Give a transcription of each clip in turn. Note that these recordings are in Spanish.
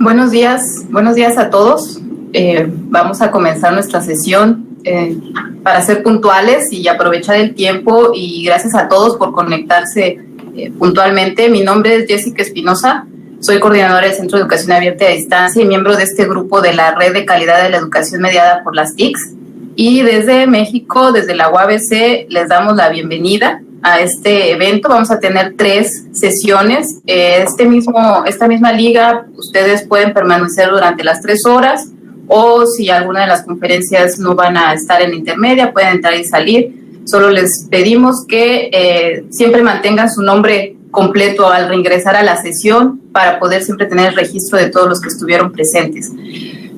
Buenos días a todos. Vamos a comenzar nuestra sesión para ser puntuales y aprovechar el tiempo, y gracias a todos por conectarse puntualmente. Mi nombre es Jessica Espinosa, soy coordinadora del Centro de Educación Abierta y a Distancia y miembro de este grupo de la Red de Calidad de la Educación Mediada por las TICs. Y desde México, desde la UABC, les damos la bienvenida a este evento. Vamos a tener 3 sesiones. Esta misma liga, ustedes pueden permanecer durante las 3 horas, o si alguna de las conferencias no van a estar en la intermedia, pueden entrar y salir. Solo les pedimos que siempre mantengan su nombre completo al reingresar a la sesión para poder siempre tener el registro de todos los que estuvieron presentes.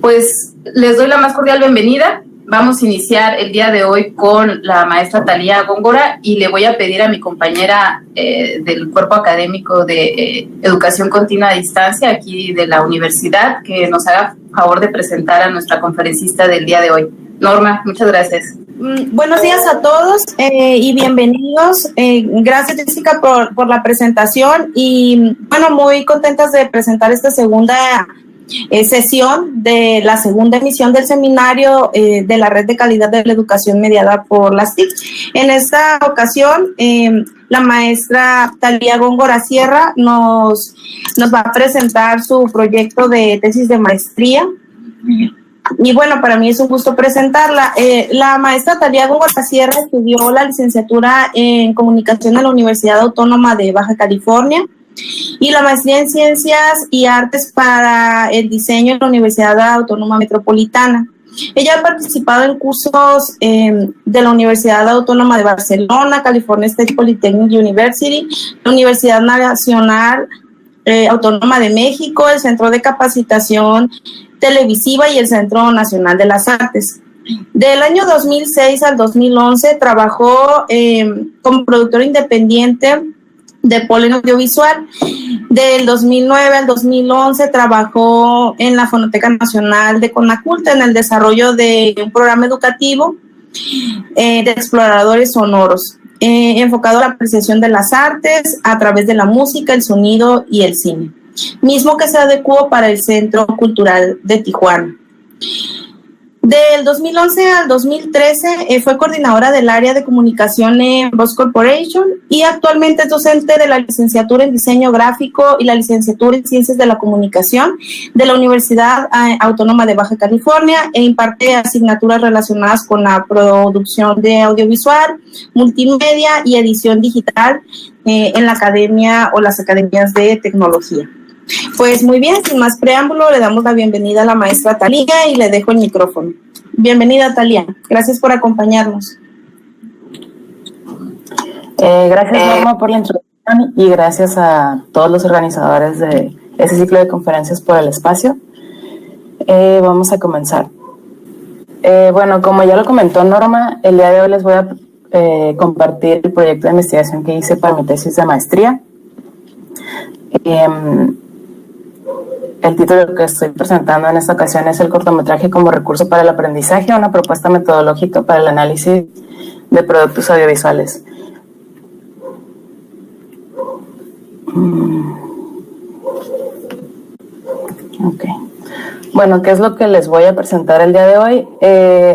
Pues les doy la más cordial bienvenida. Vamos a iniciar el día de hoy con la maestra Thalía Góngora, y le voy a pedir a mi compañera del cuerpo académico de Educación Continua a Distancia aquí de la universidad, que nos haga favor de presentar a nuestra conferencista del día de hoy. Norma, muchas gracias. Buenos días a todos y bienvenidos. Gracias, Jessica, por la presentación, y bueno, muy contentas de presentar esta segunda sesión de la segunda emisión del seminario de la Red de Calidad de la Educación Mediada por las TIC. En esta ocasión, la maestra Thalía Góngora Sierra nos va a presentar su proyecto de tesis de maestría. Y bueno, para mí es un gusto presentarla. La maestra Thalía Góngora Sierra estudió la licenciatura en Comunicación en la Universidad Autónoma de Baja California y la maestría en Ciencias y Artes para el Diseño en la Universidad Autónoma Metropolitana. Ella ha participado en cursos de la Universidad Autónoma de Barcelona, California State Polytechnic University, la Universidad Nacional Autónoma de México, el Centro de Capacitación Televisiva y el Centro Nacional de las Artes. Del año 2006 al 2011 trabajó como productora independiente de Polen Audiovisual. Del 2009 al 2011 trabajó en la Fonoteca Nacional de Conaculta en el desarrollo de un programa educativo de exploradores sonoros, enfocado a la apreciación de las artes a través de la música, el sonido y el cine, mismo que se adecuó para el Centro Cultural de Tijuana. Del 2011 al 2013 fue coordinadora del área de comunicación en Voz Corporation, y actualmente es docente de la licenciatura en diseño gráfico y la licenciatura en ciencias de la comunicación de la Universidad Autónoma de Baja California, e imparte asignaturas relacionadas con la producción de audiovisual, multimedia y edición digital en la academia o las academias de tecnología. Pues muy bien, sin más preámbulo, le damos la bienvenida a la maestra Thalía y le dejo el micrófono. Bienvenida, Thalía. Gracias por acompañarnos. Gracias, Norma, por la introducción, y gracias a todos los organizadores de este ciclo de conferencias por el espacio. Vamos a comenzar. Bueno, como ya lo comentó Norma, el día de hoy les voy a compartir el proyecto de investigación que hice para mi tesis de maestría. El título que estoy presentando en esta ocasión es El cortometraje como recurso para el aprendizaje, una propuesta metodológica para el análisis de productos audiovisuales. Okay. Bueno, ¿qué es lo que les voy a presentar el día de hoy?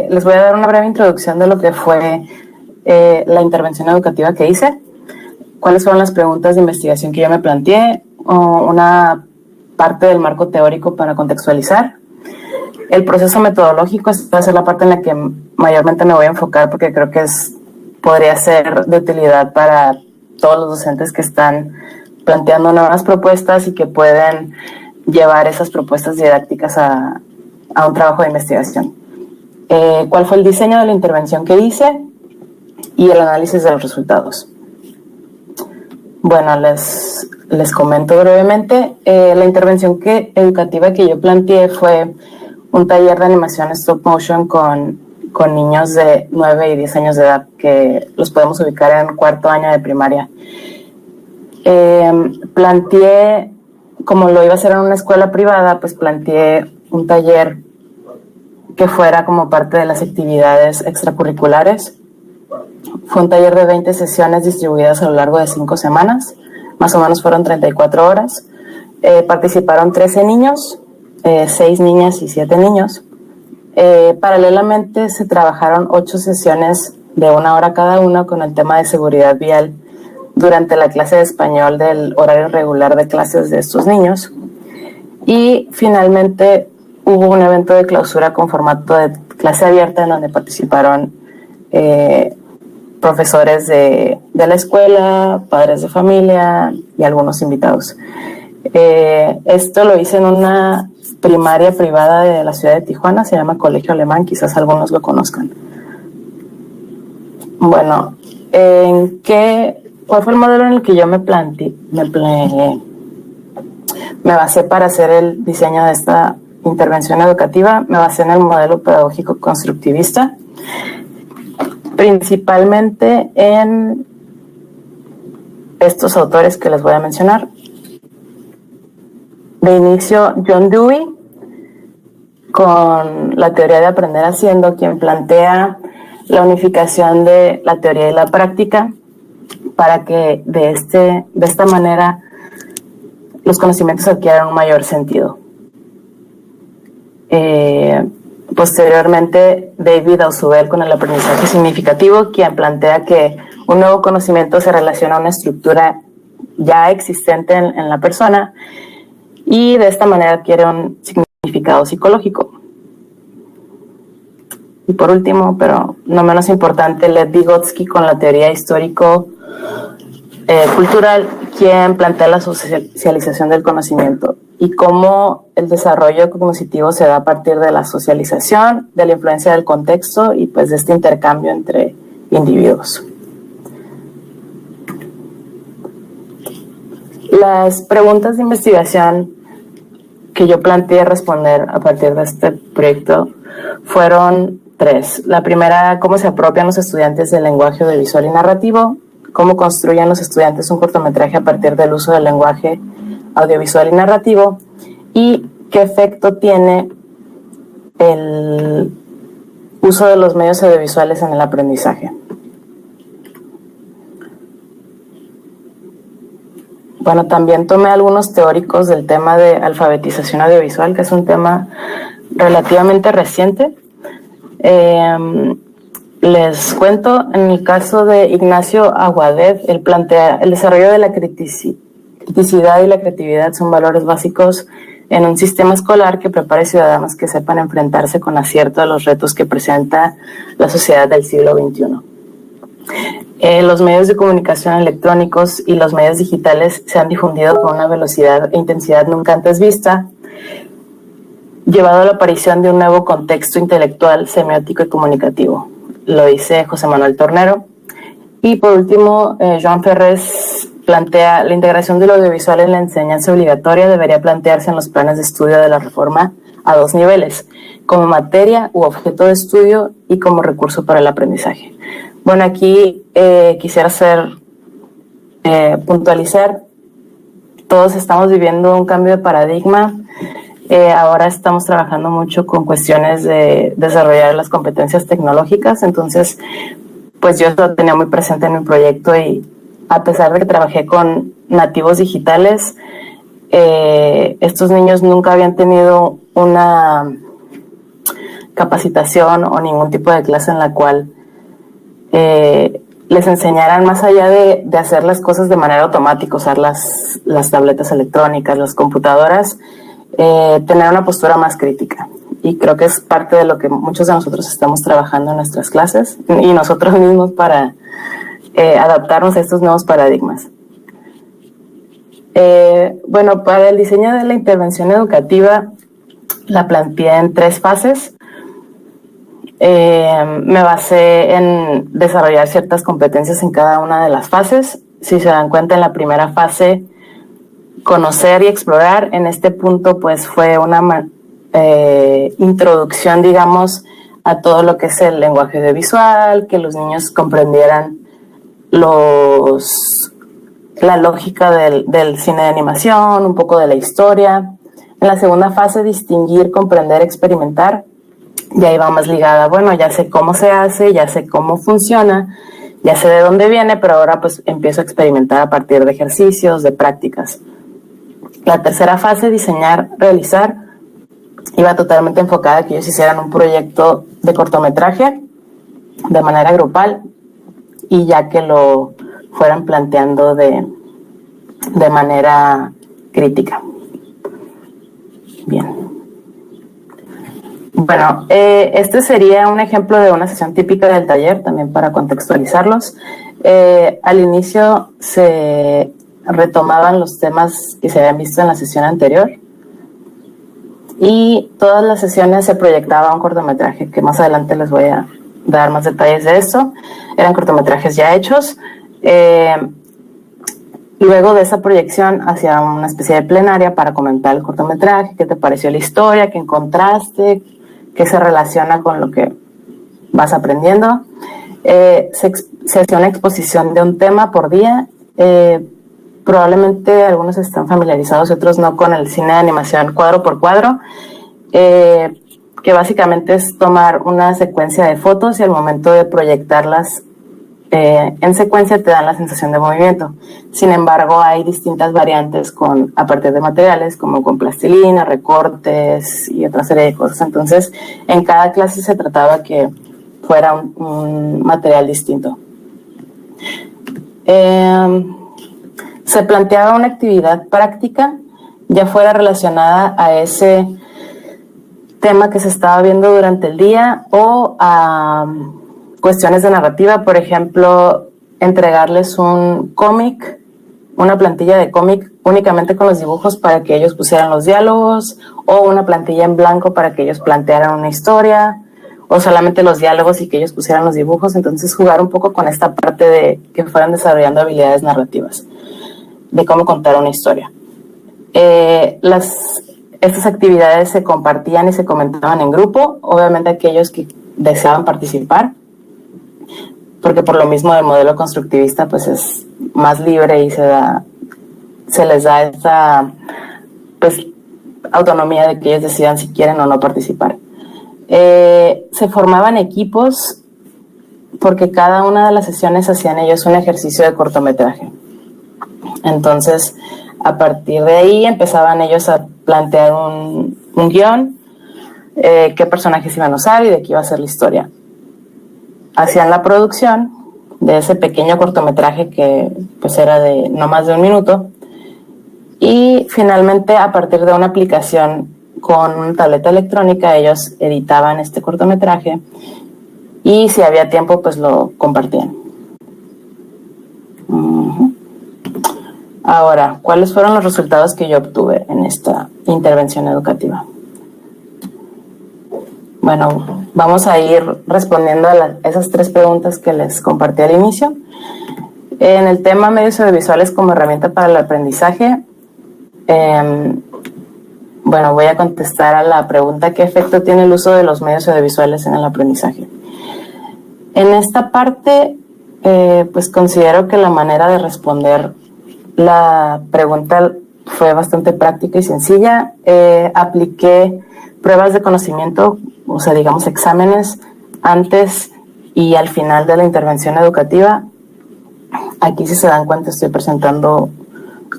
Les voy a dar una breve introducción de lo que fue la intervención educativa que hice, cuáles fueron las preguntas de investigación que yo me planteé, una parte del marco teórico para contextualizar. El proceso metodológico va a ser la parte en la que mayormente me voy a enfocar, porque creo que podría ser de utilidad para todos los docentes que están planteando nuevas propuestas y que pueden llevar esas propuestas didácticas a un trabajo de investigación. ¿Cuál fue el diseño de la intervención que hice y el análisis de los resultados? Bueno, les comento brevemente. La intervención educativa que yo planteé fue un taller de animación stop motion con niños de 9 y 10 años de edad, que los podemos ubicar en 4º año de primaria. Planteé, como lo iba a hacer en una escuela privada, pues planteé un taller que fuera como parte de las actividades extracurriculares. Fue un taller de 20 sesiones distribuidas a lo largo de 5 semanas. más o menos fueron 34 horas. Participaron 13 niños, 6 niñas y 7 niños. Paralelamente se trabajaron 8 sesiones de 1 hora cada una con el tema de seguridad vial durante la clase de español del horario regular de clases de estos niños. Y finalmente hubo un evento de clausura con formato de clase abierta en donde participaron profesores de la escuela, padres de familia y algunos invitados. Esto lo hice en una primaria privada de la ciudad de Tijuana, se llama Colegio Alemán, quizás algunos lo conozcan. Bueno, ¿cuál fue el modelo en el que yo me basé para hacer el diseño de esta intervención educativa? Me basé en el modelo pedagógico constructivista, principalmente en estos autores que les voy a mencionar. De inicio, John Dewey, con la teoría de aprender haciendo, quien plantea la unificación de la teoría y la práctica para que de esta manera los conocimientos adquieran un mayor sentido. Posteriormente, David Ausubel con el aprendizaje significativo, quien plantea que un nuevo conocimiento se relaciona a una estructura ya existente en la persona y de esta manera adquiere un significado psicológico. Y por último, pero no menos importante, Lev Vygotsky con la teoría histórico-cultural, quien plantea la socialización del conocimiento y cómo el desarrollo cognitivo se da a partir de la socialización, de la influencia del contexto y pues de este intercambio entre individuos. Las preguntas de investigación que yo planteé responder a partir de este proyecto fueron 3. La primera, cómo se apropian los estudiantes del lenguaje audiovisual y narrativo, cómo construyen los estudiantes un cortometraje a partir del uso del lenguaje audiovisual y narrativo, y qué efecto tiene el uso de los medios audiovisuales en el aprendizaje. Bueno, también tomé algunos teóricos del tema de alfabetización audiovisual, que es un tema relativamente reciente. Les cuento, en el caso de Ignacio Aguadet, él plantea el desarrollo de la criticidad y la creatividad son valores básicos en un sistema escolar que prepare ciudadanos que sepan enfrentarse con acierto a los retos que presenta la sociedad del siglo XXI. Los medios de comunicación electrónicos y los medios digitales se han difundido con una velocidad e intensidad nunca antes vista, llevado a la aparición de un nuevo contexto intelectual, semiótico y comunicativo. Lo dice José Manuel Tornero. Y por último, Joan Ferrés plantea la integración del audiovisual en la enseñanza obligatoria debería plantearse en los planes de estudio de la reforma a 2 niveles, como materia u objeto de estudio y como recurso para el aprendizaje. Bueno, aquí quisiera puntualizar, todos estamos viviendo un cambio de paradigma. Ahora estamos trabajando mucho con cuestiones de desarrollar las competencias tecnológicas, entonces pues yo lo tenía muy presente en mi proyecto y a pesar de que trabajé con nativos digitales, estos niños nunca habían tenido una capacitación o ningún tipo de clase en la cual les enseñaran, más allá de hacer las cosas de manera automática, usar las tabletas electrónicas, las computadoras, tener una postura más crítica. Y creo que es parte de lo que muchos de nosotros estamos trabajando en nuestras clases y nosotros mismos para adaptarnos a estos nuevos paradigmas. Bueno, para el diseño de la intervención educativa la planteé en 3 fases. Me basé en desarrollar ciertas competencias en cada una de las fases. Si se dan cuenta, en la primera fase, conocer y explorar. En este punto, pues, fue una introducción, digamos, a todo lo que es el lenguaje audiovisual, que los niños comprendieran la lógica del cine de animación, un poco de la historia. En la segunda fase, distinguir, comprender, experimentar. Y ahí va más ligada, bueno, ya sé cómo se hace, ya sé cómo funciona, ya sé de dónde viene, pero ahora pues empiezo a experimentar a partir de ejercicios, de prácticas. La tercera fase, diseñar, realizar, iba totalmente enfocada a que ellos hicieran un proyecto de cortometraje de manera grupal y ya que lo fueran planteando de manera crítica. Bien. Bueno, este sería un ejemplo de una sesión típica del taller, también para contextualizarlos. Al inicio se retomaban los temas que se habían visto en la sesión anterior y todas las sesiones se proyectaba un cortometraje, que más adelante les voy a dar más detalles de esto. Eran cortometrajes ya hechos. Luego de esa proyección hacía una especie de plenaria para comentar el cortometraje, qué te pareció la historia, qué encontraste, qué se relaciona con lo que vas aprendiendo. Se hacía una exposición de un tema por día. Probablemente algunos están familiarizados y otros no con el cine de animación cuadro por cuadro, que básicamente es tomar una secuencia de fotos y al momento de proyectarlas en secuencia te dan la sensación de movimiento. Sin embargo, hay distintas variantes a partir de materiales como con plastilina, recortes y otra serie de cosas. Entonces, en cada clase se trataba que fuera un material distinto. Se planteaba una actividad práctica, ya fuera relacionada a ese tema que se estaba viendo durante el día o a cuestiones de narrativa. Por ejemplo, entregarles un cómic, una plantilla de cómic únicamente con los dibujos para que ellos pusieran los diálogos, o una plantilla en blanco para que ellos plantearan una historia, o solamente los diálogos y que ellos pusieran los dibujos. Entonces, jugar un poco con esta parte de que fueran desarrollando habilidades narrativas, de cómo contar una historia. Estas actividades se compartían y se comentaban en grupo, obviamente aquellos que deseaban participar, porque por lo mismo el modelo constructivista pues es más libre y se les da esta pues autonomía de que ellos decidan si quieren o no participar. Se formaban equipos porque cada una de las sesiones hacían ellos un ejercicio de cortometraje. Entonces, a partir de ahí empezaban ellos a plantear un guión, qué personajes iban a usar y de qué iba a ser la historia. Hacían la producción de ese pequeño cortometraje que pues era de no más de 1 minuto, y finalmente a partir de una aplicación con una tableta electrónica ellos editaban este cortometraje y si había tiempo pues lo compartían. Ahora, ¿cuáles fueron los resultados que yo obtuve en esta intervención educativa? Bueno, vamos a ir respondiendo a esas 3 preguntas que les compartí al inicio. En el tema medios audiovisuales como herramienta para el aprendizaje, bueno, voy a contestar a la pregunta: ¿qué efecto tiene el uso de los medios audiovisuales en el aprendizaje? En esta parte, pues considero que la manera de responder la pregunta fue bastante práctica y sencilla. Apliqué pruebas de conocimiento, o sea, digamos exámenes antes y al final de la intervención educativa. Aquí, si se dan cuenta, estoy presentando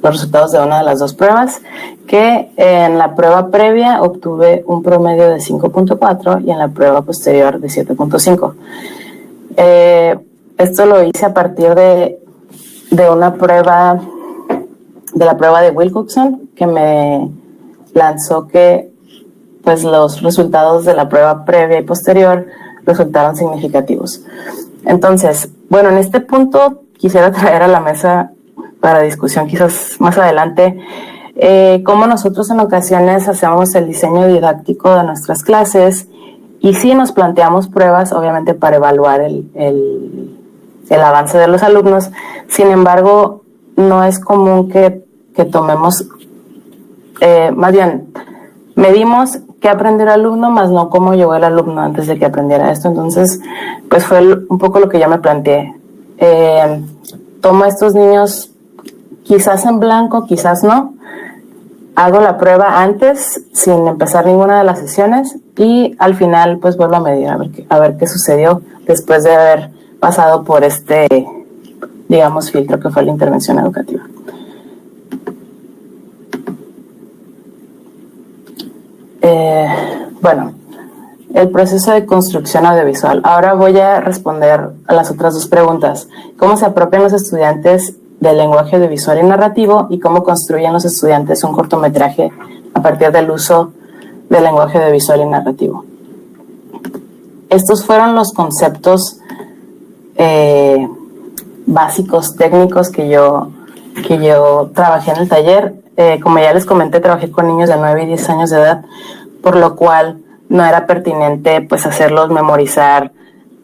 los resultados de una de las 2 pruebas, que en la prueba previa obtuve un promedio de 5.4 y en la prueba posterior de 7.5. Esto lo hice a partir de una prueba, de la prueba de Wilcoxon, que me lanzó que pues los resultados de la prueba previa y posterior resultaron significativos. Entonces, bueno, en este punto quisiera traer a la mesa para discusión quizás más adelante cómo nosotros en ocasiones hacemos el diseño didáctico de nuestras clases y sí nos planteamos pruebas, obviamente, para evaluar el avance de los alumnos. Sin embargo, no es común que tomemos, más bien, medimos qué aprendió el alumno, más no cómo llegó el alumno antes de que aprendiera esto. Entonces, pues fue un poco lo que yo me planteé. Tomo a estos niños quizás en blanco, quizás no. Hago la prueba antes, sin empezar ninguna de las sesiones, y al final pues vuelvo a medir, a ver qué sucedió después de haber pasado por este, digamos, filtro que fue la intervención educativa. Bueno, el proceso de construcción audiovisual. Ahora voy a responder a las otras dos preguntas. ¿Cómo se apropian los estudiantes del lenguaje audiovisual y narrativo? Y ¿cómo construyen los estudiantes un cortometraje a partir del uso del lenguaje audiovisual y narrativo? Estos fueron los conceptos básicos, técnicos que yo trabajé en el taller. Como ya les comenté, trabajé con niños de 9 y 10 años de edad, por lo cual no era pertinente pues hacerlos memorizar,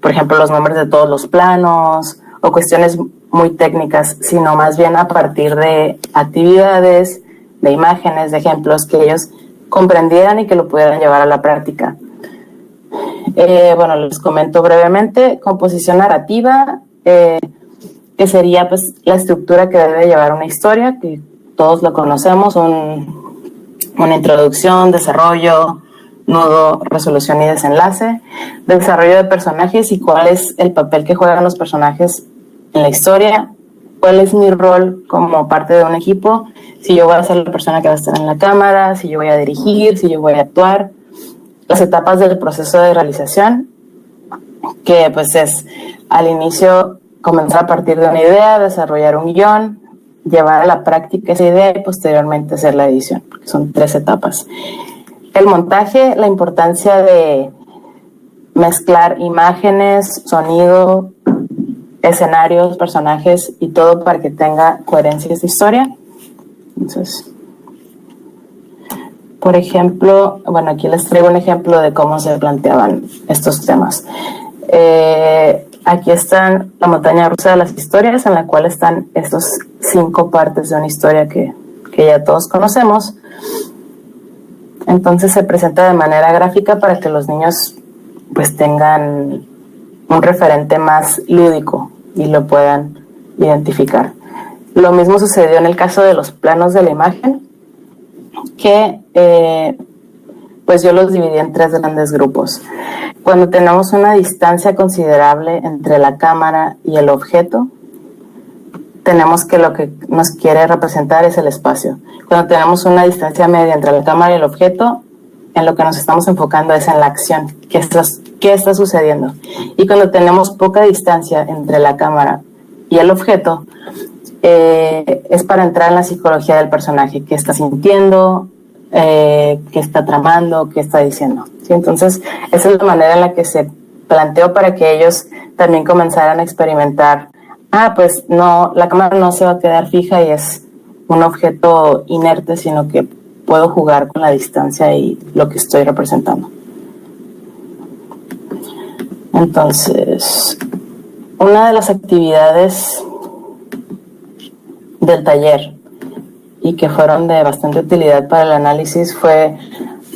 por ejemplo, los nombres de todos los planos o cuestiones muy técnicas, sino más bien a partir de actividades, de imágenes, de ejemplos que ellos comprendieran y que lo pudieran llevar a la práctica. Bueno, les comento brevemente. Composición narrativa, que sería pues la estructura que debe llevar una historia, que todos lo conocemos, una introducción, desarrollo, nudo, resolución y desenlace, desarrollo de personajes y cuál es el papel que juegan los personajes en la historia, cuál es mi rol como parte de un equipo, si yo voy a ser la persona que va a estar en la cámara, si yo voy a dirigir, si yo voy a actuar, las etapas del proceso de realización, que pues es al inicio comenzar a partir de una idea, desarrollar un guión, llevar a la práctica esa idea y posteriormente hacer la edición, porque son 3 etapas. El montaje, la importancia de mezclar imágenes, sonido, escenarios, personajes y todo para que tenga coherencia esta historia. Entonces, por ejemplo, bueno, aquí les traigo un ejemplo de cómo se planteaban estos temas. Aquí están la montaña rusa de las historias, en la cual están estos 5 partes de una historia que ya todos conocemos. Entonces se presenta de manera gráfica para que los niños pues tengan un referente más lúdico y lo puedan identificar. Lo mismo sucedió en el caso de los planos de la imagen, que pues yo los dividí en 3 grandes grupos. Cuando tenemos una distancia considerable entre la cámara y el objeto, tenemos que lo que nos quiere representar es el espacio. Cuando tenemos una distancia media entre la cámara y el objeto, en lo que nos estamos enfocando es en la acción, qué está sucediendo. Y cuando tenemos poca distancia entre la cámara y el objeto, es para entrar en la psicología del personaje, qué está sintiendo, qué está tramando, qué está diciendo. ¿Sí? Entonces, esa es la manera en la que se planteó para que ellos también comenzaran a experimentar. Pues no, la cámara no se va a quedar fija y es un objeto inerte, sino que puedo jugar con la distancia y lo que estoy representando. Entonces, una de las actividades del taller y que fueron de bastante utilidad para el análisis fue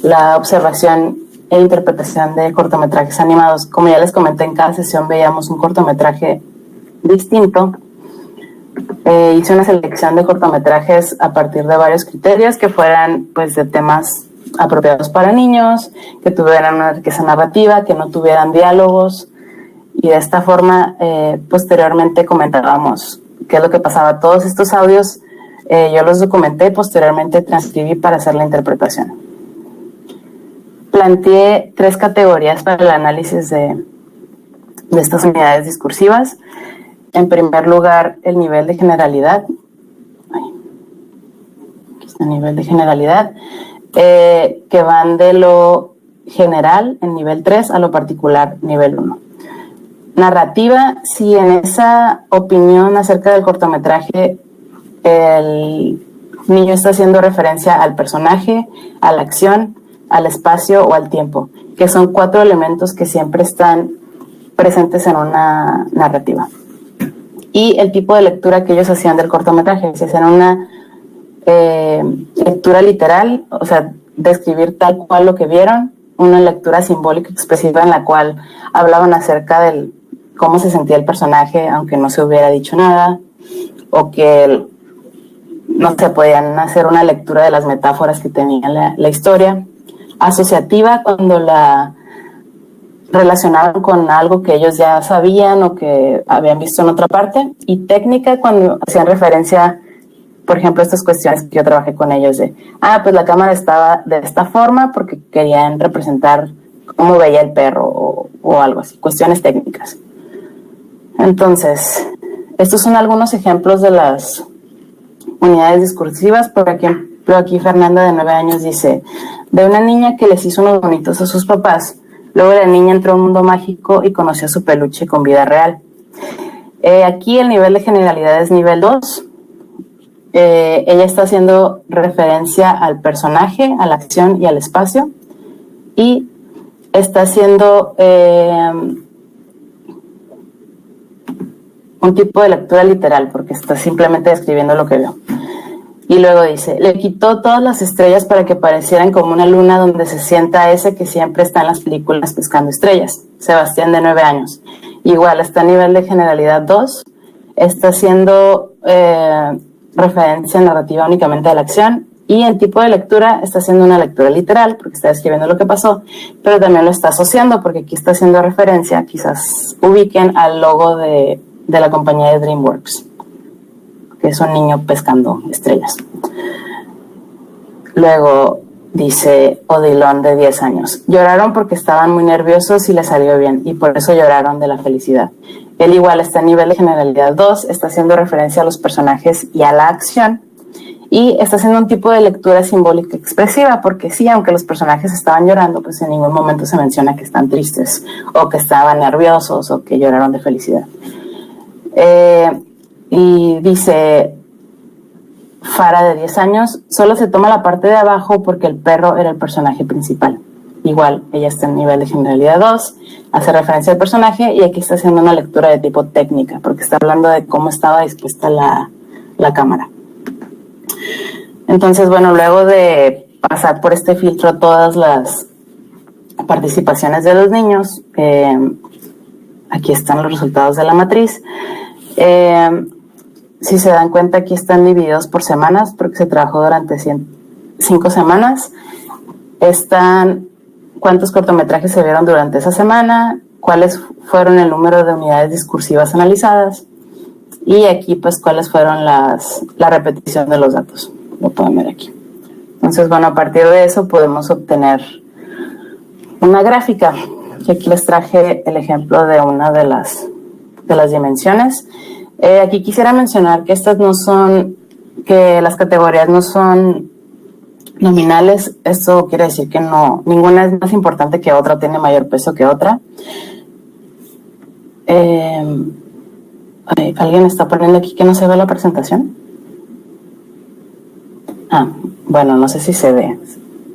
la observación e interpretación de cortometrajes animados. Como ya les comenté, en cada sesión veíamos un cortometraje distinto. Hice una selección de cortometrajes a partir de varios criterios que fueran pues de temas apropiados para niños, que tuvieran una riqueza narrativa, que no tuvieran diálogos, y de esta forma posteriormente comentábamos qué es lo que pasaba. Todos estos audios yo los documenté y posteriormente transcribí para hacer la interpretación. Planteé 3 categorías para el análisis de estas unidades discursivas. En primer lugar, el nivel de generalidad. Aquí está el nivel de generalidad, que van de lo general, en nivel 3, a lo particular, nivel 1. Narrativa, si en esa opinión acerca del cortometraje el niño está haciendo referencia al personaje, a la acción, al espacio o al tiempo, que son 4 elementos que siempre están presentes en una narrativa. Y el tipo de lectura que ellos hacían del cortometraje, si hacían una lectura literal, o sea, describir tal cual lo que vieron, una lectura simbólica expresiva en la cual hablaban acerca de cómo se sentía el personaje, aunque no se hubiera dicho nada, o que no se podían hacer una lectura de las metáforas que tenía la historia. Asociativa, cuando la relacionaban con algo que ellos ya sabían o que habían visto en otra parte, y técnica cuando hacían referencia, por ejemplo, a estas cuestiones que yo trabajé con ellos de, pues la cámara estaba de esta forma porque querían representar cómo veía el perro o algo así, cuestiones técnicas. Entonces, estos son algunos ejemplos de las unidades discursivas. Por ejemplo, aquí Fernanda, de 9 años, dice, de una niña que les hizo unos bonitos a sus papás. Luego la niña entró a un mundo mágico y conoció a su peluche con vida real. Aquí el nivel de generalidad es nivel 2. Ella está haciendo referencia al personaje, a la acción y al espacio. Y está haciendo un tipo de lectura literal, porque está simplemente describiendo lo que veo. Y luego dice, le quitó todas las estrellas para que parecieran como una luna donde se sienta ese que siempre está en las películas pescando estrellas. Sebastián, de 9 años. Igual, está a nivel de generalidad 2. Está haciendo referencia narrativa únicamente a la acción. Y en tipo de lectura está haciendo una lectura literal, porque está describiendo lo que pasó, pero también lo está asociando, porque aquí está haciendo referencia, quizás ubiquen al logo de la compañía de DreamWorks, que es un niño pescando estrellas. Luego dice Odilon, de 10 años. Lloraron porque estaban muy nerviosos y les salió bien, y por eso lloraron de la felicidad. Él igual está a nivel de generalidad 2, está haciendo referencia a los personajes y a la acción, y está haciendo un tipo de lectura simbólica expresiva, porque sí, aunque los personajes estaban llorando, pues en ningún momento se menciona que están tristes, o que estaban nerviosos, o que lloraron de felicidad. Y dice Fara, de 10 años, solo se toma la parte de abajo porque el perro era el personaje principal. Igual, ella está en nivel de generalidad 2, hace referencia al personaje, y aquí está haciendo una lectura de tipo técnica, porque está hablando de cómo estaba dispuesta la cámara. Entonces, bueno, luego de pasar por este filtro todas las participaciones de los niños, aquí están los resultados de la matriz. Si se dan cuenta, aquí están divididos por semanas, porque se trabajó durante 5 semanas. Están cuántos cortometrajes se vieron durante esa semana, cuáles fueron el número de unidades discursivas analizadas, y aquí pues cuáles fueron la repetición de los datos. Lo pueden ver aquí. Entonces, bueno, a partir de eso podemos obtener una gráfica, que aquí les traje el ejemplo de una de las dimensiones. Aquí quisiera mencionar que que las categorías no son nominales. Esto quiere decir que ninguna es más importante que otra, tiene mayor peso que otra. ¿Alguien está poniendo aquí que no se ve la presentación? Bueno, no sé si se ve.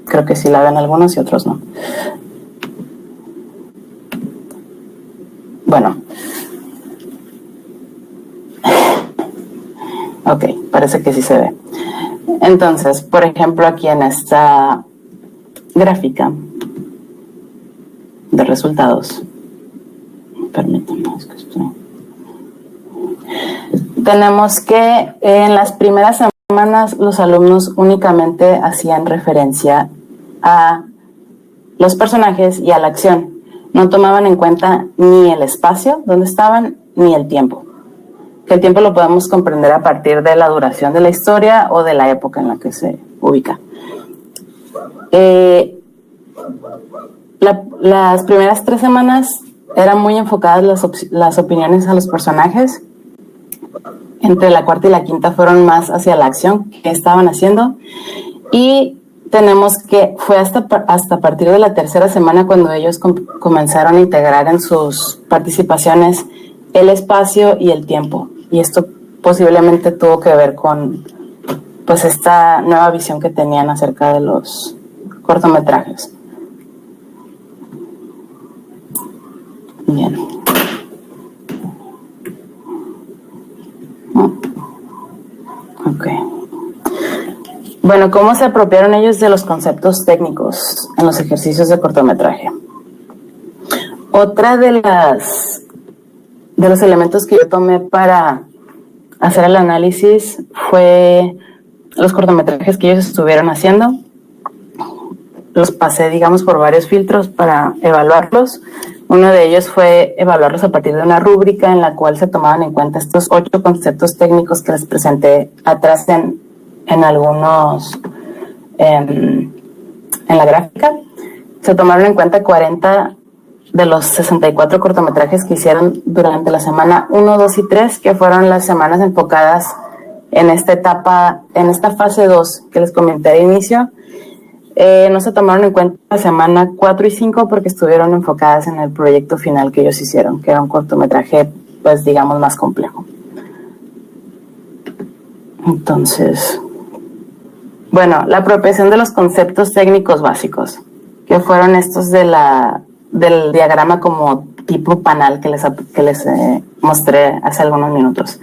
Creo que sí la ven algunos y otros no. Bueno. Ok, parece que sí se ve. Entonces, por ejemplo, aquí en esta gráfica de resultados, permítanme, es que tenemos que en las primeras semanas los alumnos únicamente hacían referencia a los personajes y a la acción. No tomaban en cuenta ni el espacio donde estaban ni el tiempo. Que el tiempo lo podemos comprender a partir de la duración de la historia o de la época en la que se ubica. Las primeras 3 semanas eran muy enfocadas las opiniones a los personajes. Entre la cuarta y la quinta fueron más hacia la acción que estaban haciendo. Y tenemos que fue hasta a partir de la tercera semana cuando ellos comenzaron a integrar en sus participaciones el espacio y el tiempo. Y esto posiblemente tuvo que ver con pues esta nueva visión que tenían acerca de los cortometrajes. Bien. Ok. Bueno, ¿cómo se apropiaron ellos de los conceptos técnicos en los ejercicios de cortometraje? Otra de los elementos que yo tomé para hacer el análisis fue los cortometrajes que ellos estuvieron haciendo. Los pasé, digamos, por varios filtros para evaluarlos. Uno de ellos fue evaluarlos a partir de una rúbrica en la cual se tomaban en cuenta estos 8 conceptos técnicos que les presenté atrás en algunos, en la gráfica. Se tomaron en cuenta 40 de los 64 cortometrajes que hicieron durante la semana 1, 2 y 3, que fueron las semanas enfocadas en esta etapa, en esta fase 2 que les comenté al inicio. No se tomaron en cuenta la semana 4 y 5 porque estuvieron enfocadas en el proyecto final que ellos hicieron, que era un cortometraje, pues digamos, más complejo. Entonces, bueno, la apropiación de los conceptos técnicos básicos, que fueron estos del diagrama como tipo panal que les mostré hace algunos minutos.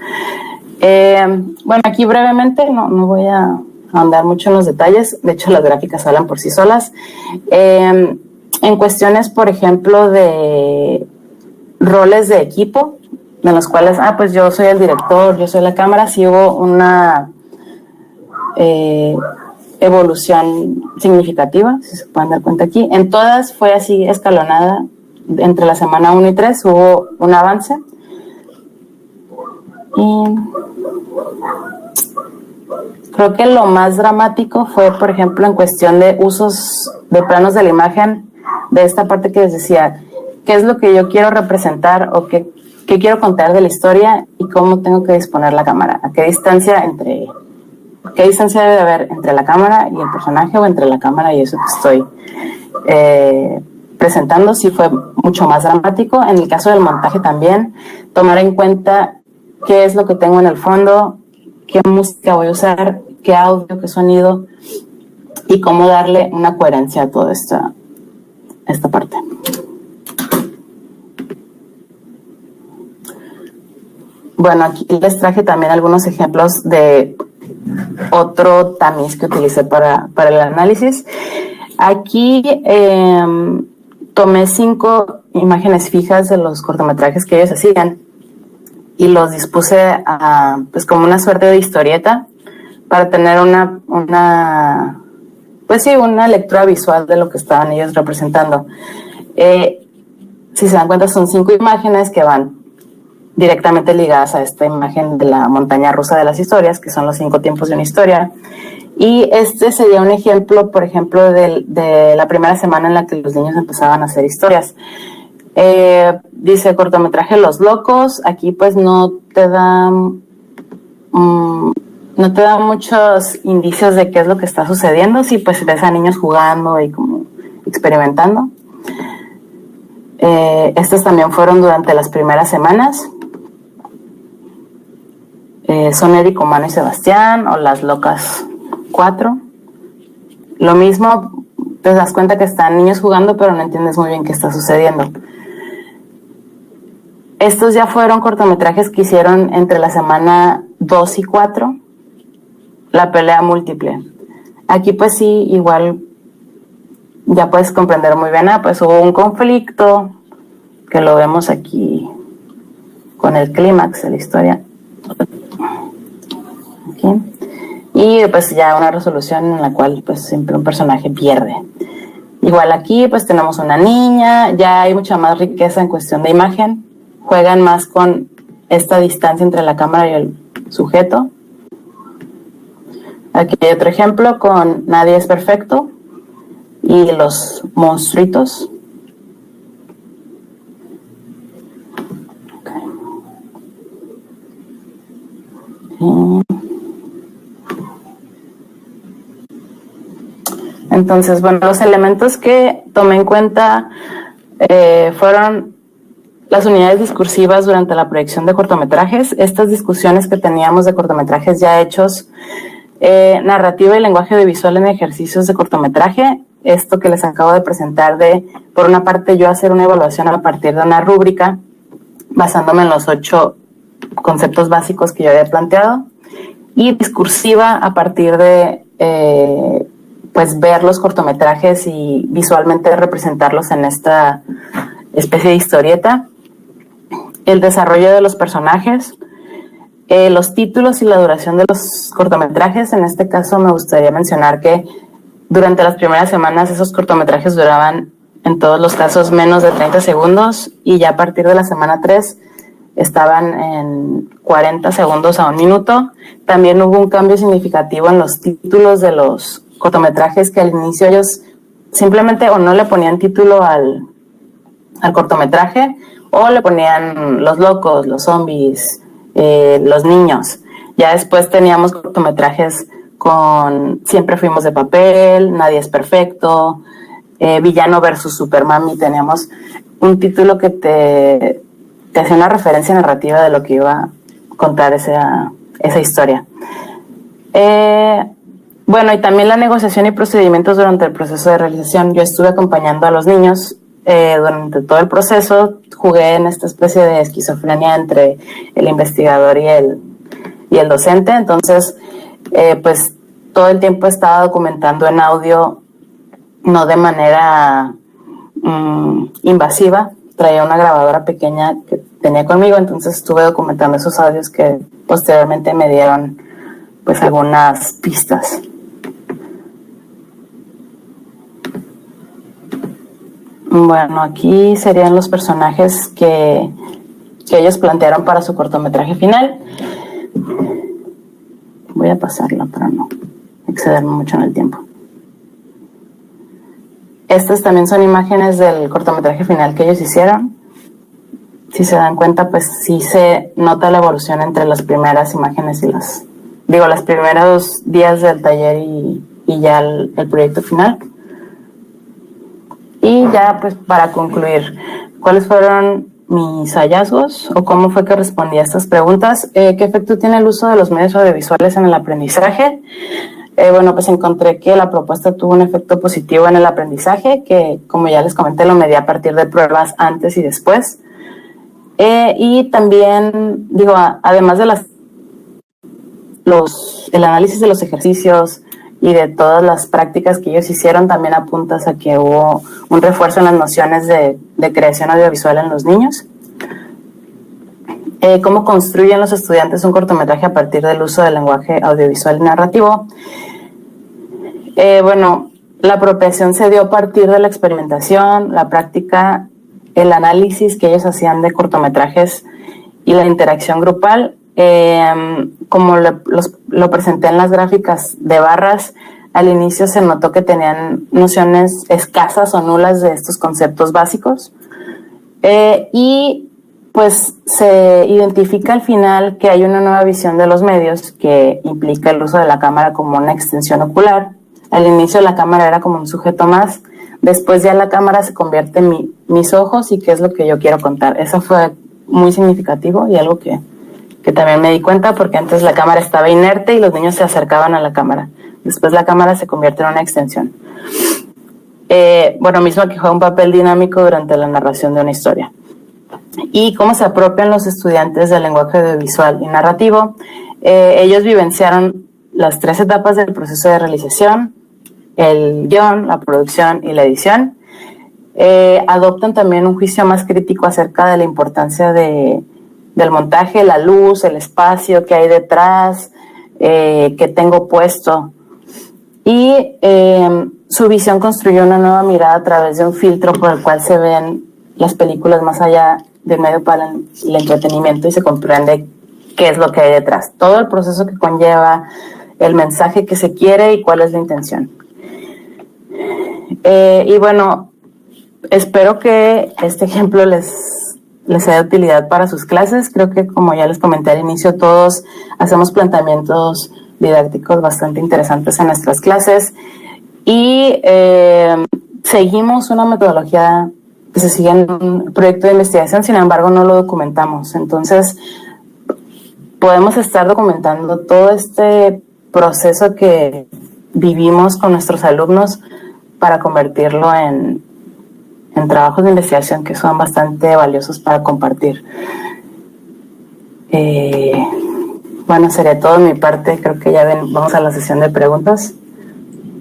Bueno, aquí brevemente, no voy a ahondar mucho en los detalles, de hecho las gráficas hablan por sí solas. En cuestiones, por ejemplo, de roles de equipo, de los cuales, pues yo soy el director, yo soy la cámara, sí hubo una evolución significativa, si se pueden dar cuenta aquí. En todas fue así escalonada, entre la semana 1 y 3 hubo un avance. Y creo que lo más dramático fue, por ejemplo, en cuestión de usos de planos de la imagen, de esta parte que les decía, qué es lo que yo quiero representar o qué quiero contar de la historia y cómo tengo que disponer la cámara, qué distancia debe de haber entre la cámara y el personaje o entre la cámara y eso que estoy presentando. Sí fue mucho más dramático. En el caso del montaje también, tomar en cuenta qué es lo que tengo en el fondo, qué música voy a usar, qué audio, qué sonido y cómo darle una coherencia a toda esta parte. Bueno, aquí les traje también algunos ejemplos de otro tamiz que utilicé para el análisis. Aquí tomé 5 imágenes fijas de los cortometrajes que ellos hacían y los dispuse pues como una suerte de historieta para tener una lectura visual de lo que estaban ellos representando. Si se dan cuenta, son 5 imágenes que van directamente ligadas a esta imagen de la montaña rusa de las historias, que son los 5 tiempos de una historia. Y este sería un ejemplo, por ejemplo, de la primera semana en la que los niños empezaban a hacer historias. Dice cortometraje Los Locos. Aquí pues no te da muchos indicios de qué es lo que está sucediendo. Sí, pues ves a niños jugando y como experimentando. Estos también fueron durante las primeras semanas. Son Érico, Mano y Sebastián, o Las Locas 4. Lo mismo, te das cuenta que están niños jugando, pero no entiendes muy bien qué está sucediendo. Estos ya fueron cortometrajes que hicieron entre la semana 2 y 4, La pelea múltiple. Aquí pues sí, igual ya puedes comprender muy bien, pues hubo un conflicto, que lo vemos aquí con el clímax de la historia. Aquí. Y pues ya una resolución en la cual pues siempre un personaje pierde. Igual aquí pues tenemos una niña, ya hay mucha más riqueza en cuestión de imagen, juegan más con esta distancia entre la cámara y el sujeto. Aquí hay otro ejemplo con Nadie es perfecto y los monstruitos. Entonces, bueno, los elementos que tomé en cuenta fueron las unidades discursivas durante la proyección de cortometrajes, estas discusiones que teníamos de cortometrajes ya hechos, narrativa y lenguaje audiovisual en ejercicios de cortometraje, esto que les acabo de presentar de, por una parte, yo hacer una evaluación a partir de una rúbrica, basándome en los 8 conceptos básicos que yo había planteado, y discursiva a partir de pues ver los cortometrajes y visualmente representarlos en esta especie de historieta, el desarrollo de los personajes, los títulos y la duración de los cortometrajes. En este caso me gustaría mencionar que durante las primeras semanas esos cortometrajes duraban en todos los casos menos de 30 segundos y ya a partir de la semana 3 estaban en 40 segundos a 1 minuto. También hubo un cambio significativo en los títulos de los cortometrajes, que al inicio ellos simplemente o no le ponían título al cortometraje o le ponían los locos, los zombies, los niños. Ya después teníamos cortometrajes con Siempre fuimos de papel, Nadie es perfecto, Villano versus Supermami. Teníamos un título que te hacía una referencia narrativa de lo que iba a contar esa historia. Bueno, y también la negociación y procedimientos durante el proceso de realización. Yo estuve acompañando a los niños durante todo el proceso. Jugué en esta especie de esquizofrenia entre el investigador y el docente. Entonces, pues todo el tiempo estaba documentando en audio, no de manera invasiva. Traía una grabadora pequeña que tenía conmigo, entonces estuve documentando esos audios que posteriormente me dieron pues algunas pistas. Bueno, aquí serían los personajes que ellos plantearon para su cortometraje final. Voy a pasarla para no excederme mucho en el tiempo. Estas también son imágenes del cortometraje final que ellos hicieron. Si se dan cuenta, pues sí se nota la evolución entre las primeras imágenes y los primeros días del taller y ya el proyecto final. Y ya, pues para concluir, ¿cuáles fueron mis hallazgos o cómo fue que respondí a estas preguntas? ¿Qué efecto tiene el uso de los medios audiovisuales en el aprendizaje? Bueno, pues encontré que la propuesta tuvo un efecto positivo en el aprendizaje, que como ya les comenté, lo medí a partir de pruebas antes y después. Y también, además de el análisis de los ejercicios y de todas las prácticas que ellos hicieron, también apuntas a que hubo un refuerzo en las nociones de creación audiovisual en los niños. ¿Cómo construyen los estudiantes un cortometraje a partir del uso del lenguaje audiovisual y narrativo? Bueno, la apropiación se dio a partir de la experimentación, la práctica, el análisis que ellos hacían de cortometrajes y la interacción grupal. Como lo presenté en las gráficas de barras, al inicio se notó que tenían nociones escasas o nulas de estos conceptos básicos. Y pues se identifica al final que hay una nueva visión de los medios que implica el uso de la cámara como una extensión ocular. Al inicio la cámara era como un sujeto más, después ya la cámara se convierte en mis ojos y qué es lo que yo quiero contar. Eso fue muy significativo y algo que también me di cuenta, porque antes la cámara estaba inerte y los niños se acercaban a la cámara. Después la cámara se convierte en una extensión. Bueno, mismo que juega un papel dinámico durante la narración de una historia. Y cómo se apropian los estudiantes del lenguaje audiovisual y narrativo. Ellos vivenciaron las 3 etapas del proceso de realización: el guión, la producción y la edición. Adoptan también un juicio más crítico acerca de la importancia del montaje, la luz, el espacio que hay detrás, que tengo puesto. Y su visión construyó una nueva mirada a través de un filtro por el cual se ven las películas más allá del medio para el entretenimiento y se comprende qué es lo que hay detrás. Todo el proceso que conlleva, el mensaje que se quiere y cuál es la intención. Y bueno, espero que este ejemplo les sea de utilidad para sus clases. Creo que, como ya les comenté al inicio, todos hacemos planteamientos didácticos bastante interesantes en nuestras clases y seguimos una metodología que se sigue en un proyecto de investigación, sin embargo no lo documentamos. Entonces podemos estar documentando todo este proceso que vivimos con nuestros alumnos para convertirlo en trabajos de investigación que son bastante valiosos para compartir. Bueno, sería todo de mi parte. Creo que ya vamos a la sesión de preguntas.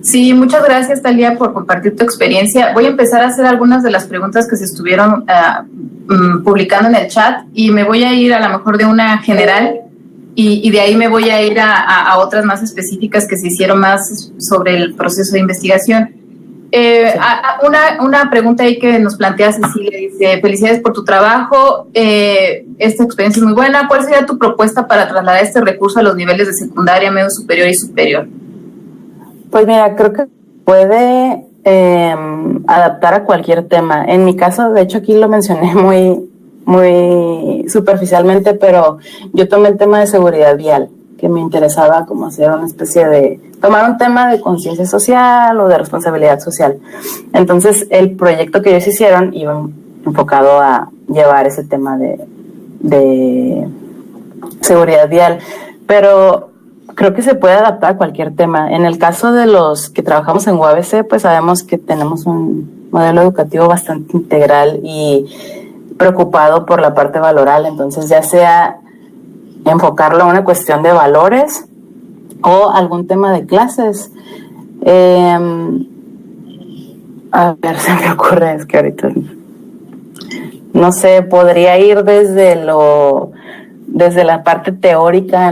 Sí, muchas gracias, Talia, por compartir tu experiencia. Voy a empezar a hacer algunas de las preguntas que se estuvieron publicando en el chat y me voy a ir a lo mejor de una general y de ahí me voy a ir a otras más específicas que se hicieron más sobre el proceso de investigación. Una pregunta ahí que nos plantea Cecilia, dice, felicidades por tu trabajo, esta experiencia es muy buena. ¿Cuál sería tu propuesta para trasladar este recurso a los niveles de secundaria, medio superior y superior? Pues mira, creo que puede adaptar a cualquier tema. En mi caso, de hecho, aquí lo mencioné muy superficialmente, pero yo tomé el tema de seguridad vial, que me interesaba como hacer una especie de, tomar un tema de conciencia social o de responsabilidad social. Entonces, el proyecto que ellos hicieron iba enfocado a llevar ese tema de seguridad vial, pero creo que se puede adaptar a cualquier tema. En el caso de los que trabajamos en UABC, pues sabemos que tenemos un modelo educativo bastante integral y preocupado por la parte valoral, entonces ya sea enfocarlo a una cuestión de valores o algún tema de clases. A ver, se me ocurre, es que ahorita no sé, podría ir desde la parte teórica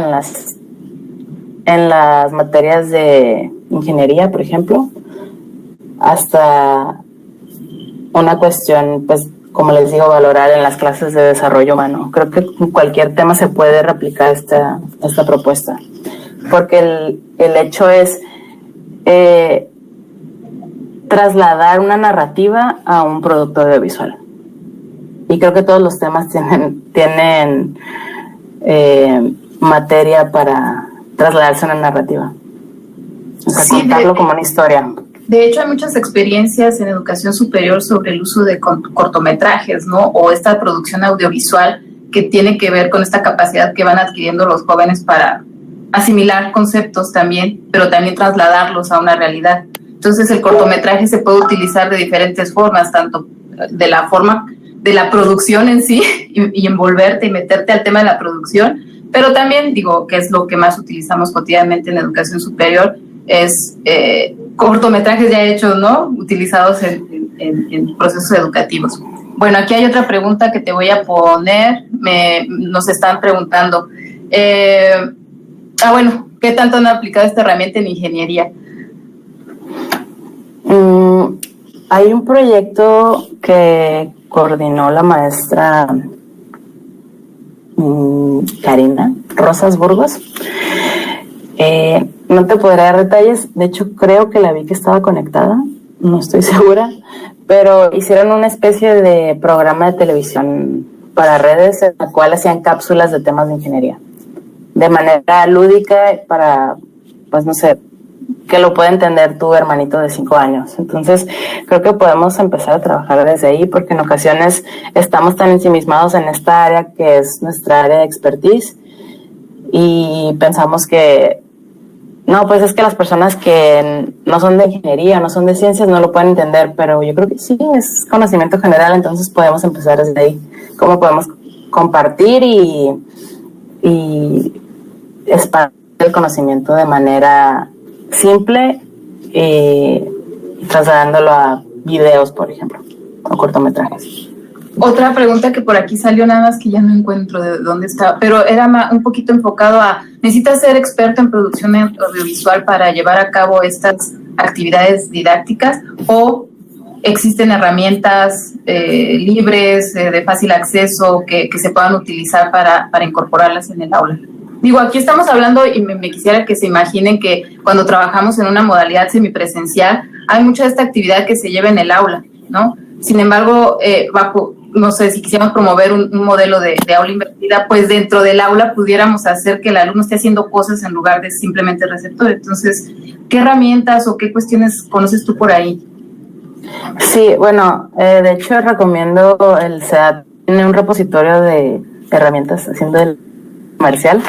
en las materias de ingeniería, por ejemplo, hasta una cuestión, pues, como les digo, valorar en las clases de desarrollo humano. Creo que en cualquier tema se puede replicar esta propuesta, porque el hecho es trasladar una narrativa a un producto audiovisual. Y creo que todos los temas tienen materia para trasladarse a una narrativa. O sea, sí, contarlo como una historia. De hecho, hay muchas experiencias en educación superior sobre el uso de cortometrajes, ¿no? O esta producción audiovisual que tiene que ver con esta capacidad que van adquiriendo los jóvenes para asimilar conceptos también, pero también trasladarlos a una realidad. Entonces, el cortometraje se puede utilizar de diferentes formas, tanto de la forma de la producción en sí y envolverte y meterte al tema de la producción, pero también, digo, que es lo que más utilizamos cotidianamente en educación superior, es cortometrajes ya hechos, ¿no? Utilizados en procesos educativos. Bueno, aquí hay otra pregunta que te voy a poner. Nos están preguntando, bueno, ¿qué tanto han aplicado esta herramienta en ingeniería? Hay un proyecto que coordinó la maestra Karina Rosas Burgos. No te podré dar detalles, de hecho creo que la vi que estaba conectada, no estoy segura, pero hicieron una especie de programa de televisión para redes en la cual hacían cápsulas de temas de ingeniería, de manera lúdica para, pues no sé, que lo pueda entender tu hermanito de 5 años. Entonces creo que podemos empezar a trabajar desde ahí, porque en ocasiones estamos tan ensimismados en esta área que es nuestra área de expertise y pensamos que no, pues es que las personas que no son de ingeniería, no son de ciencias, no lo pueden entender, pero yo creo que sí, es conocimiento general, entonces podemos empezar desde ahí. ¿Cómo podemos compartir y expandir el conocimiento de manera simple, trasladándolo a videos, por ejemplo, o cortometrajes? Otra pregunta que por aquí salió, nada más que ya no encuentro de dónde está, pero era un poquito enfocado a, ¿necesitas ser experto en producción audiovisual para llevar a cabo estas actividades didácticas o existen herramientas libres, de fácil acceso, que se puedan utilizar para incorporarlas en el aula? Digo, aquí estamos hablando y me quisiera que se imaginen que cuando trabajamos en una modalidad semipresencial, hay mucha de esta actividad que se lleva en el aula, ¿no? Sin embargo, no sé, si quisiéramos promover un modelo de aula invertida, pues dentro del aula pudiéramos hacer que el alumno esté haciendo cosas en lugar de simplemente receptor. Entonces, ¿qué herramientas o qué cuestiones conoces tú por ahí? Sí, bueno, de hecho recomiendo el SEAD, tiene un repositorio de herramientas, haciendo el comercial,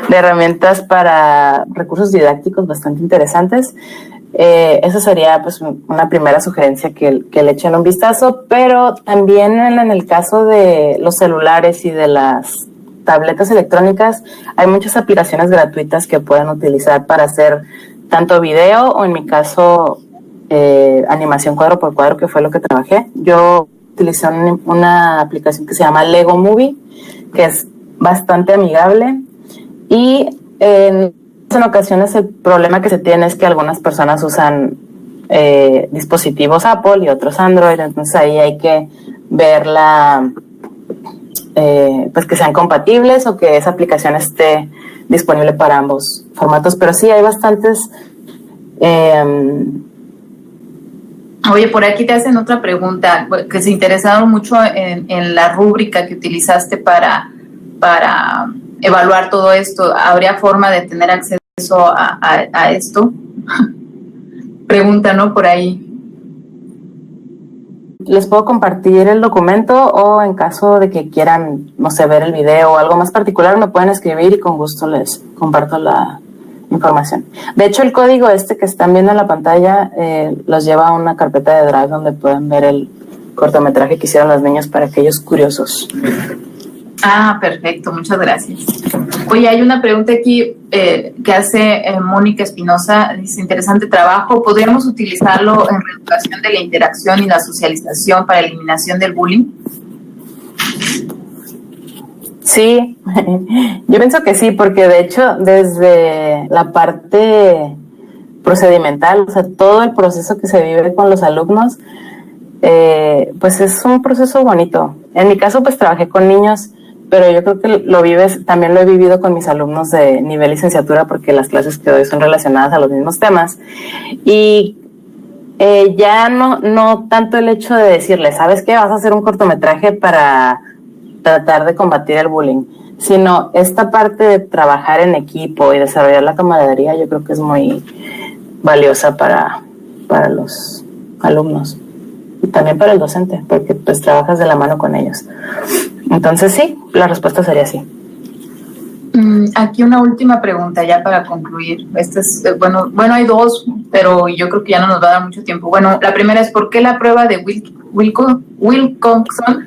de herramientas para recursos didácticos bastante interesantes. Eso sería pues una primera sugerencia que le echen un vistazo, pero también en el caso de los celulares y de las tabletas electrónicas hay muchas aplicaciones gratuitas que pueden utilizar para hacer tanto video o en mi caso animación cuadro por cuadro, que fue lo que trabajé. Yo utilicé una aplicación que se llama Lego Movie, que es bastante amigable y en ocasiones el problema que se tiene es que algunas personas usan dispositivos Apple y otros Android, entonces ahí hay que ver pues que sean compatibles o que esa aplicación esté disponible para ambos formatos, pero sí hay bastantes. Oye, por aquí te hacen otra pregunta, que se interesaron mucho en la rúbrica que utilizaste para evaluar todo esto. ¿Habría forma de tener acceso a esto? Pregunta, ¿no? Por ahí. Les puedo compartir el documento o en caso de que quieran, no sé, ver el video o algo más particular, me pueden escribir y con gusto les comparto la información. De hecho, el código que están viendo en la pantalla los lleva a una carpeta de Drive donde pueden ver el cortometraje que hicieron los niños para aquellos curiosos. Ah, perfecto, muchas gracias. Oye, hay una pregunta aquí que hace Mónica Espinosa, dice, interesante trabajo, ¿podríamos utilizarlo en reeducación de la interacción y la socialización para eliminación del bullying? Sí, yo pienso que sí, porque de hecho desde la parte procedimental, o sea, todo el proceso que se vive con los alumnos, pues es un proceso bonito. En mi caso, pues trabajé con niños, pero yo creo que también lo he vivido con mis alumnos de nivel licenciatura, porque las clases que doy son relacionadas a los mismos temas. Y ya no tanto el hecho de decirles, ¿sabes qué? Vas a hacer un cortometraje para tratar de combatir el bullying, sino esta parte de trabajar en equipo y desarrollar la camaradería, yo creo que es muy valiosa para los alumnos y también para el docente, porque pues trabajas de la mano con ellos. Entonces sí, la respuesta sería sí. Aquí una última pregunta ya para concluir. Bueno, hay dos, pero yo creo que ya no nos va a dar mucho tiempo. Bueno, la primera es, ¿por qué la prueba de Wilcoxon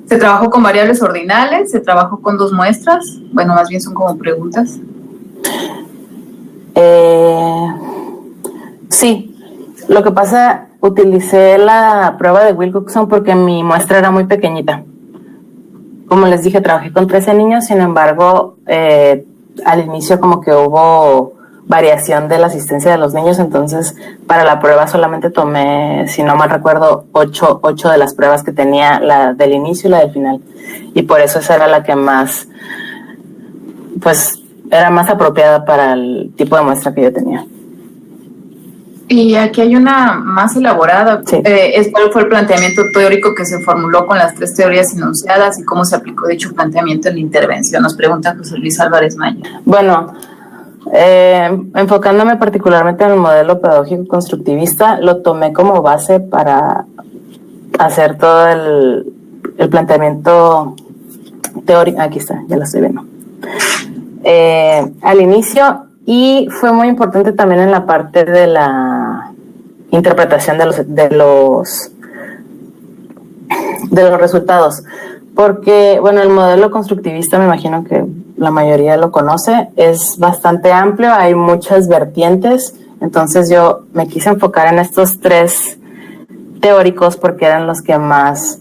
se trabajó con variables ordinales? ¿Se trabajó con 2 muestras? Bueno, más bien son como preguntas. Sí, lo que pasa, utilicé la prueba de Wilcoxon porque mi muestra era muy pequeñita. Como les dije, trabajé con 13 niños, sin embargo, al inicio como que hubo variación de la asistencia de los niños, entonces para la prueba solamente tomé, si no mal recuerdo, 8 de las pruebas que tenía, la del inicio y la del final, y por eso esa era la que más, pues era más apropiada para el tipo de muestra que yo tenía. Y aquí hay una más elaborada. Sí. ¿Cuál fue el planteamiento teórico que se formuló con las 3 teorías enunciadas y cómo se aplicó dicho planteamiento en la intervención? Nos pregunta José Luis Álvarez Maya. Bueno, enfocándome particularmente en el modelo pedagógico constructivista, lo tomé como base para hacer todo el planteamiento teórico. Aquí está, ya lo estoy viendo. Al inicio, y fue muy importante también en la parte de la interpretación de los resultados, porque bueno, el modelo constructivista, me imagino que la mayoría lo conoce, es bastante amplio, hay muchas vertientes, entonces yo me quise enfocar en estos 3 teóricos porque eran los que más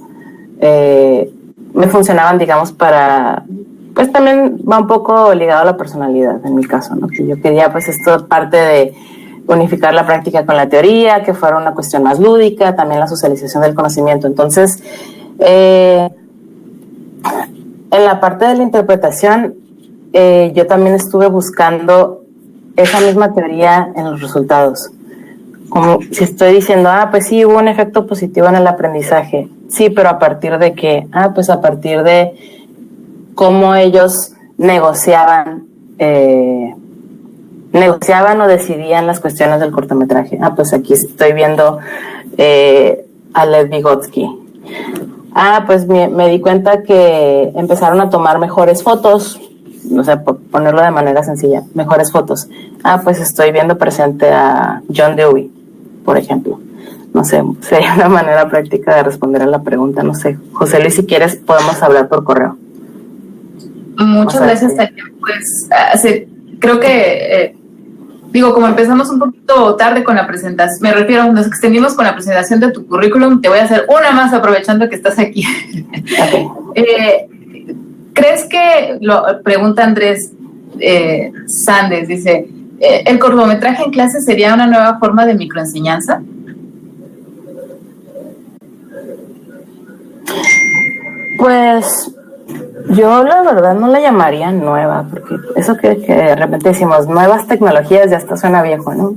me funcionaban, digamos, para, pues también va un poco ligado a la personalidad en mi caso, ¿no? Que yo quería, pues, esto parte de unificar la práctica con la teoría, que fuera una cuestión más lúdica, también la socialización del conocimiento. Entonces, en la parte de la interpretación, yo también estuve buscando esa misma teoría en los resultados. Como si estoy diciendo, pues sí, hubo un efecto positivo en el aprendizaje. Sí, pero ¿a partir de qué? Pues a partir de cómo ellos negociaban o decidían las cuestiones del cortometraje. Pues aquí estoy viendo a Lev Vygotsky. Pues me di cuenta que empezaron a tomar mejores fotos, no sé, por ponerlo de manera sencilla, mejores fotos. Pues estoy viendo presente a John Dewey, por ejemplo. No sé, sería una manera práctica de responder a la pregunta. No sé, José Luis, si quieres podemos hablar por correo. Muchas gracias, Tania. Pues creo que, como empezamos un poquito tarde con la presentación, me refiero, nos extendimos con la presentación de tu currículum, te voy a hacer una más aprovechando que estás aquí. Okay. ¿Crees que, pregunta Andrés Sández, dice, ¿el cortometraje en clase sería una nueva forma de microenseñanza? Pues yo la verdad no la llamaría nueva, porque eso que de repente decimos nuevas tecnologías ya hasta suena viejo, ¿no?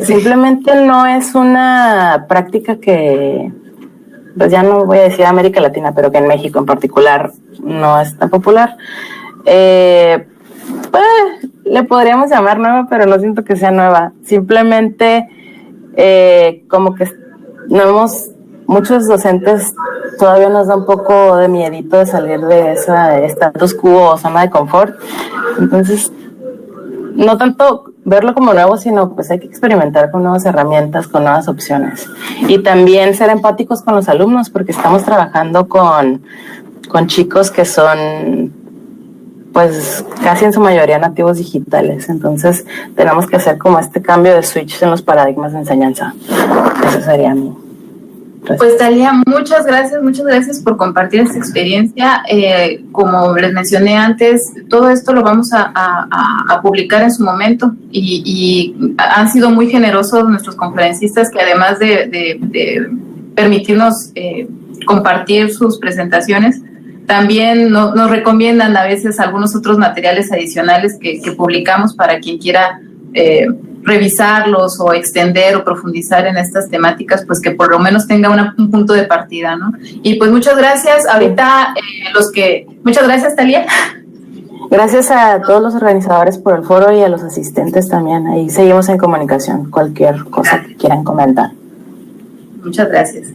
Simplemente no es una práctica que, pues ya no voy a decir América Latina, pero que en México en particular no es tan popular. Pues le podríamos llamar nueva, pero no siento que sea nueva. Simplemente como que muchos docentes todavía nos da un poco de miedito de salir de esa status quo o zona de confort. Entonces, no tanto verlo como nuevo, sino pues hay que experimentar con nuevas herramientas, con nuevas opciones. Y también ser empáticos con los alumnos, porque estamos trabajando con chicos que son pues casi en su mayoría nativos digitales. Entonces tenemos que hacer como este cambio de switch en los paradigmas de enseñanza. Eso sería mi respuesta. Pues Thalia, muchas gracias por compartir esta experiencia. Como les mencioné antes, todo esto lo vamos a publicar en su momento y han sido muy generosos nuestros conferencistas que además de permitirnos compartir sus presentaciones, también nos recomiendan a veces algunos otros materiales adicionales que publicamos para quien quiera revisarlos o extender o profundizar en estas temáticas, pues que por lo menos tenga un punto de partida, ¿no? Y pues muchas gracias. Ahorita muchas gracias, Thalia. Gracias a todos los organizadores por el foro y a los asistentes también. Ahí seguimos en comunicación. Cualquier cosa que quieran comentar. Muchas gracias.